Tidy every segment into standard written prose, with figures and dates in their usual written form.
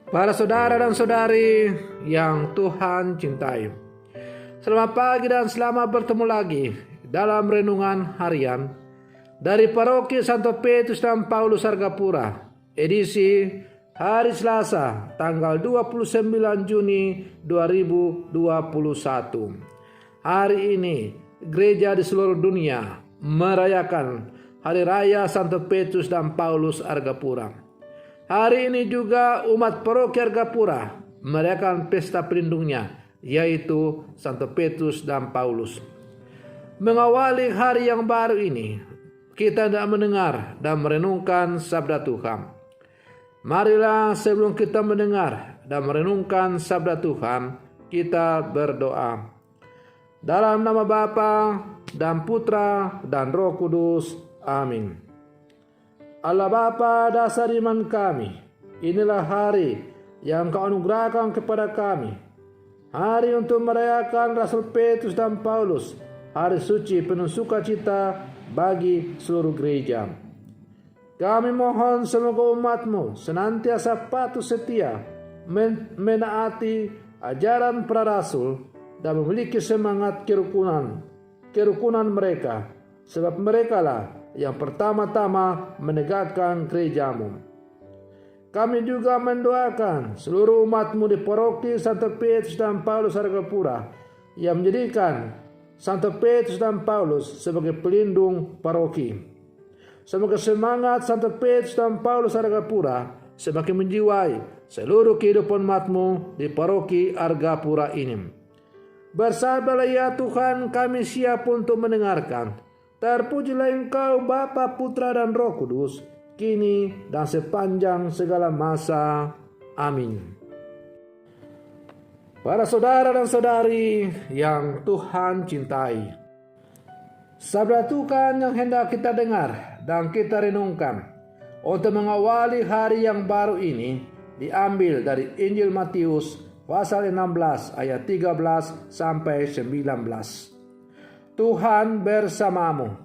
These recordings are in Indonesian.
Para saudara dan saudari yang Tuhan cintai, selamat pagi dan selamat bertemu lagi dalam renungan harian dari Paroki Santo Petrus dan Paulus Argapura, edisi hari Selasa tanggal 29 Juni 2021. Hari ini gereja di seluruh dunia merayakan Hari Raya Santo Petrus dan Paulus Argapura. Hari ini juga umat Paroki Argapura merayakan pesta pelindungnya, yaitu Santo Petrus dan Paulus. Mengawali hari yang baru ini, kita hendak mendengar dan merenungkan sabda Tuhan. Marilah sebelum kita mendengar dan merenungkan sabda Tuhan, kita berdoa. Dalam nama Bapa dan Putra dan Roh Kudus. Amin. Allah Bapa, dasar iman kami, inilah hari yang Kau anugerahkan kepada kami. Hari untuk merayakan Rasul Petrus dan Paulus, hari suci penuh sukacita bagi seluruh gereja. Kami mohon semoga umat-Mu senantiasa patuh setia menaati ajaran para rasul dan memiliki semangat kerukunan mereka, sebab merekalah yang pertama-tama menegakkan gereja-Mu. Kami juga mendoakan seluruh umat-Mu di Paroki Santo Petrus dan Paulus Argapura yang menjadikan Santo Petrus dan Paulus sebagai pelindung paroki. Semoga semangat Santo Petrus dan Paulus Argapura semakin menjiwai seluruh kehidupan umat-Mu di Paroki Argapura ini. Bersabdalah ya Tuhan, kami siap untuk mendengarkan. Terpujilah Engkau Bapa, Putra dan Roh Kudus, kini dan sepanjang segala masa. Amin. Para saudara dan saudari yang Tuhan cintai, sabda Tuhan yang hendak kita dengar dan kita renungkan untuk mengawali hari yang baru ini diambil dari Injil Matius pasal 16 ayat 13 sampai 19. Tuhan bersamamu.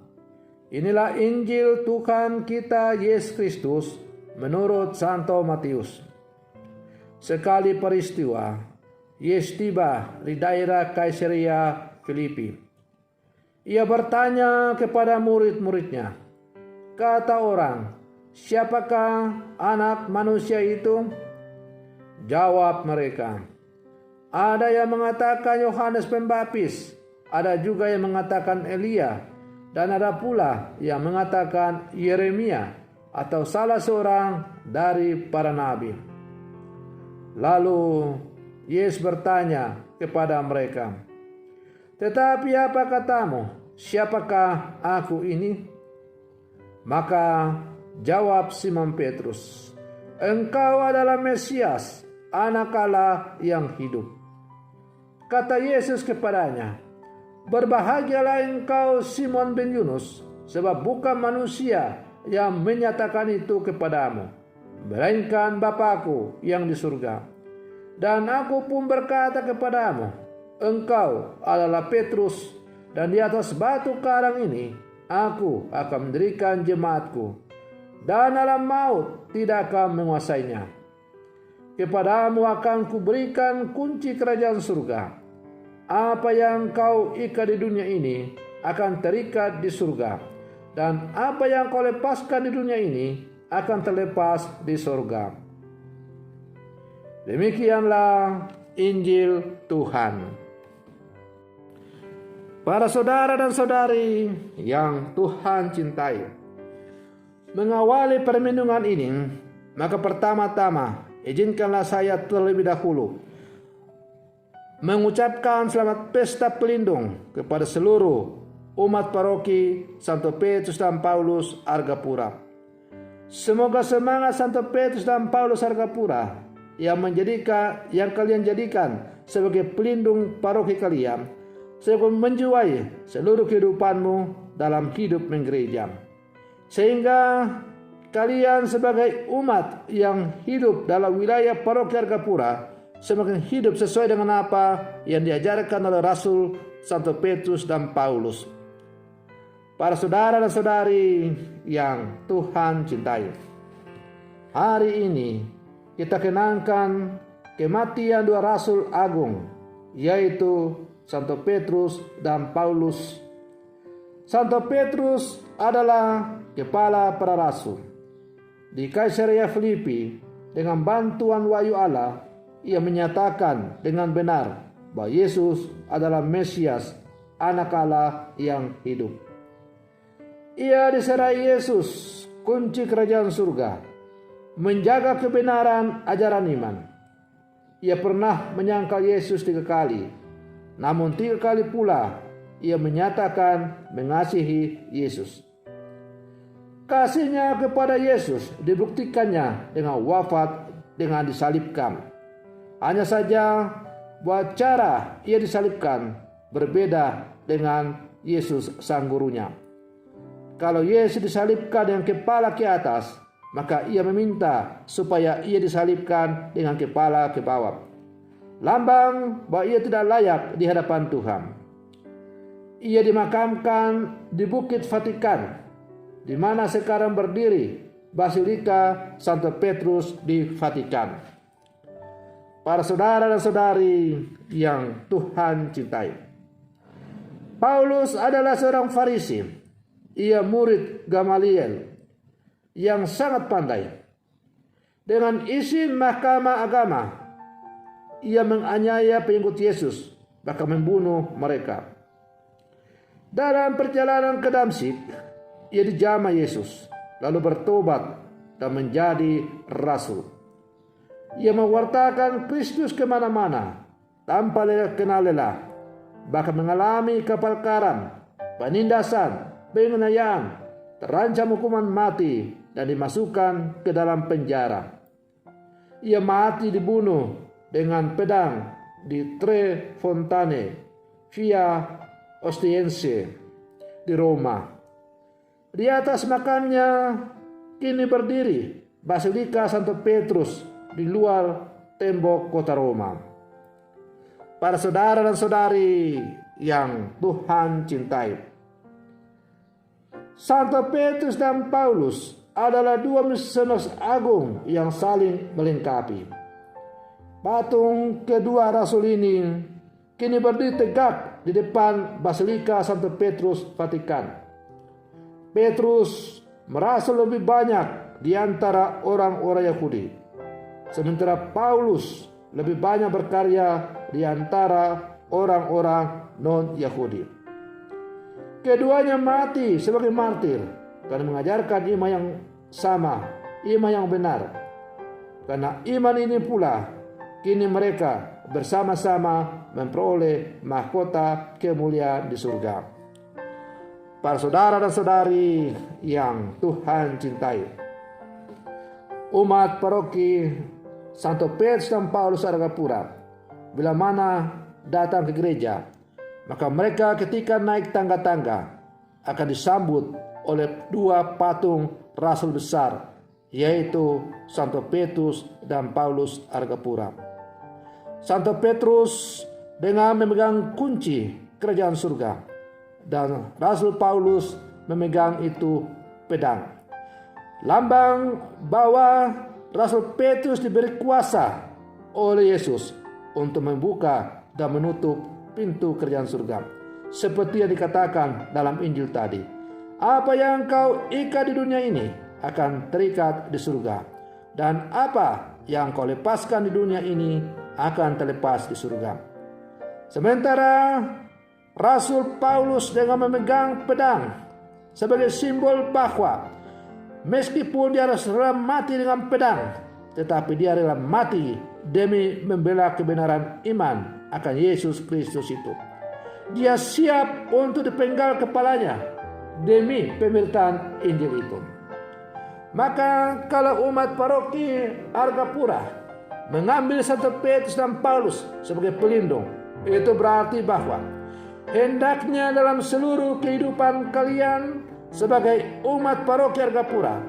Inilah Injil Tuhan kita Yesus Kristus menurut Santo Matius. Sekali peristiwa, Yesus tiba di daerah Kaisarea Filipi. Ia bertanya kepada murid-muridnya, kata orang, siapakah anak manusia itu? Jawab mereka, ada yang mengatakan Yohanes Pembaptis, ada juga yang mengatakan Elia, dan ada pula yang mengatakan Yeremia atau salah seorang dari para nabi. Lalu Yesus bertanya kepada mereka, tetapi apa katamu, siapakah aku ini? Maka jawab Simon Petrus, engkau adalah Mesias, Anak Allah yang hidup. Kata Yesus kepadanya, berbahagialah engkau Simon bin Yunus, sebab bukan manusia yang menyatakan itu kepadamu, melainkan Bapa-Ku yang di surga. Dan aku pun berkata kepadamu, engkau adalah Petrus, dan di atas batu karang ini aku akan mendirikan jemaatku, dan alam maut tidak akan menguasainya. Kepadamu akan kuberikan kunci kerajaan surga. Apa yang kau ikat di dunia ini akan terikat di surga, dan apa yang kau lepaskan di dunia ini akan terlepas di surga. Demikianlah Injil Tuhan. Para saudara dan saudari yang Tuhan cintai, mengawali permenungan ini, maka pertama-tama izinkanlah saya terlebih dahulu mengucapkan selamat pesta pelindung kepada seluruh umat Paroki Santo Petrus dan Paulus Argapura. Semoga semangat Santo Petrus dan Paulus Argapura yang kalian jadikan sebagai pelindung paroki kalian, sehingga menjiwai seluruh kehidupanmu dalam hidup menggereja, sehingga kalian sebagai umat yang hidup dalam wilayah Paroki Argapura semakin hidup sesuai dengan apa yang diajarkan oleh Rasul Santo Petrus dan Paulus. Para saudara dan saudari yang Tuhan cintai, hari ini kita kenangkan kematian dua rasul agung, yaitu Santo Petrus dan Paulus. Santo Petrus adalah kepala para rasul. Di Kaisarea Filipi, dengan bantuan wahyu Allah, ia menyatakan dengan benar bahwa Yesus adalah Mesias, Anak Allah yang hidup. Ia diserai Yesus, kunci kerajaan surga, menjaga kebenaran ajaran iman. Ia pernah menyangkal Yesus 3 kali, namun 3 kali pula ia menyatakan mengasihi Yesus. Kasihnya kepada Yesus dibuktikannya dengan wafat dengan disalibkan. Hanya saja bahwa cara ia disalibkan berbeda dengan Yesus sang gurunya. Kalau Yesus disalibkan dengan kepala ke atas, maka ia meminta supaya ia disalibkan dengan kepala ke bawah. Lambang bahwa ia tidak layak di hadapan Tuhan. Ia dimakamkan di Bukit Vatikan, di mana sekarang berdiri Basilika Santo Petrus di Vatikan. Para saudara dan saudari yang Tuhan cintai, Paulus adalah seorang Farisi. Ia murid Gamaliel yang sangat pandai. Dengan izin mahkamah agama, ia menganiaya pengikut Yesus, bahkan membunuh mereka. Dalam perjalanan ke Damsyik, ia dijamah Yesus, lalu bertobat dan menjadi rasul. Ia mewartakan Kristus kemana-mana tanpa kenal lelah, bahkan mengalami kapal karam, penindasan, penganiayaan, terancam hukuman mati, dan dimasukkan ke dalam penjara. Ia mati dibunuh dengan pedang di Tre Fontane, Via Ostiense di Roma. Di atas makamnya kini berdiri Basilika Santo Petrus di luar tembok kota Roma. Para saudara dan saudari yang Tuhan cintai, Santo Petrus dan Paulus adalah dua misionaris agung yang saling melengkapi. Patung kedua rasul ini kini berdiri tegak di depan Basilika Santo Petrus Vatikan. Petrus merasa lebih banyak di antara orang-orang Yahudi, sementara Paulus lebih banyak berkarya di antara orang-orang non-Yahudi. Keduanya mati sebagai martir karena mengajarkan iman yang sama, iman yang benar. Karena iman ini pula kini mereka bersama-sama memperoleh mahkota kemuliaan di surga. Para saudara dan saudari yang Tuhan cintai, umat paroki Santo Petrus dan Paulus Argapura bila mana datang ke gereja, maka mereka ketika naik tangga-tangga akan disambut oleh dua patung rasul besar, yaitu Santo Petrus dan Paulus Argapura. Santo Petrus dengan memegang kunci kerajaan surga, dan Rasul Paulus memegang itu pedang. Lambang bahwa Rasul Petrus diberi kuasa oleh Yesus untuk membuka dan menutup pintu kerajaan surga. Seperti yang dikatakan dalam Injil tadi, apa yang kau ikat di dunia ini akan terikat di surga, dan apa yang kau lepaskan di dunia ini akan terlepas di surga. Sementara Rasul Paulus dengan memegang pedang sebagai simbol bahwa meskipun dia harus rela mati dengan pedang, tetapi dia rela mati demi membela kebenaran iman akan Yesus Kristus itu. Dia siap untuk dipenggal kepalanya demi pemberitaan Injil itu. Maka kalau umat paroki Argapura mengambil Santo Petrus dan Paulus sebagai pelindung, itu berarti bahwa hendaknya dalam seluruh kehidupan kalian sebagai umat paroki Argapura,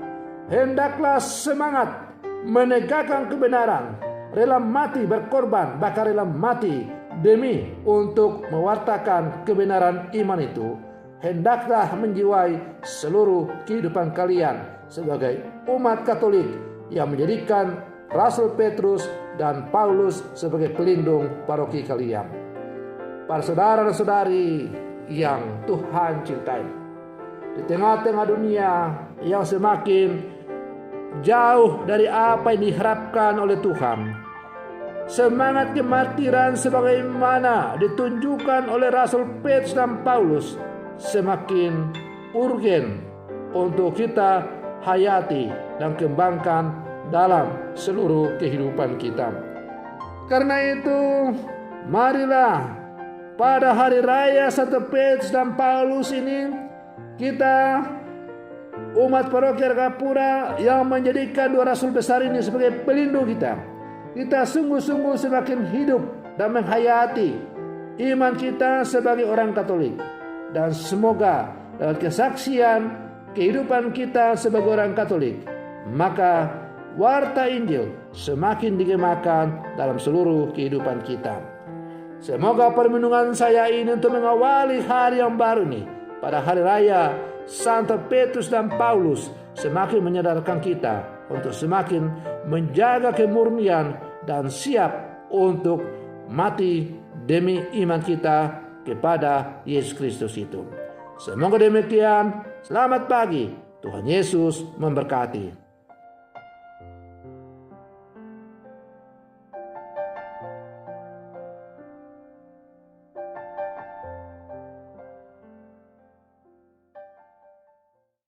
hendaklah semangat menegakkan kebenaran, rela mati berkorban, bahkan rela mati demi untuk mewartakan kebenaran iman itu. Hendaklah menjiwai seluruh kehidupan kalian sebagai umat Katolik yang menjadikan Rasul Petrus dan Paulus sebagai pelindung paroki kalian. Para saudara dan saudari yang Tuhan cintai, di tengah-tengah dunia yang semakin jauh dari apa yang diharapkan oleh Tuhan, semangat kemartiran sebagaimana ditunjukkan oleh Rasul Petrus dan Paulus semakin urgen untuk kita hayati dan kembangkan dalam seluruh kehidupan kita. Karena itu, marilah pada hari raya Santo Petrus dan Paulus ini, kita umat paroki Argapura yang menjadikan dua rasul besar ini sebagai pelindung kita sungguh-sungguh semakin hidup dan menghayati iman kita sebagai orang Katolik. Dan semoga lewat kesaksian kehidupan kita sebagai orang Katolik, maka warta Injil semakin digemakan dalam seluruh kehidupan kita. Semoga permenungan saya ini untuk mengawali hari yang baru ini pada hari raya Santo Petrus dan Paulus semakin menyadarkan kita untuk semakin menjaga kemurnian dan siap untuk mati demi iman kita kepada Yesus Kristus itu. Semoga demikian. Selamat pagi. Tuhan Yesus memberkati.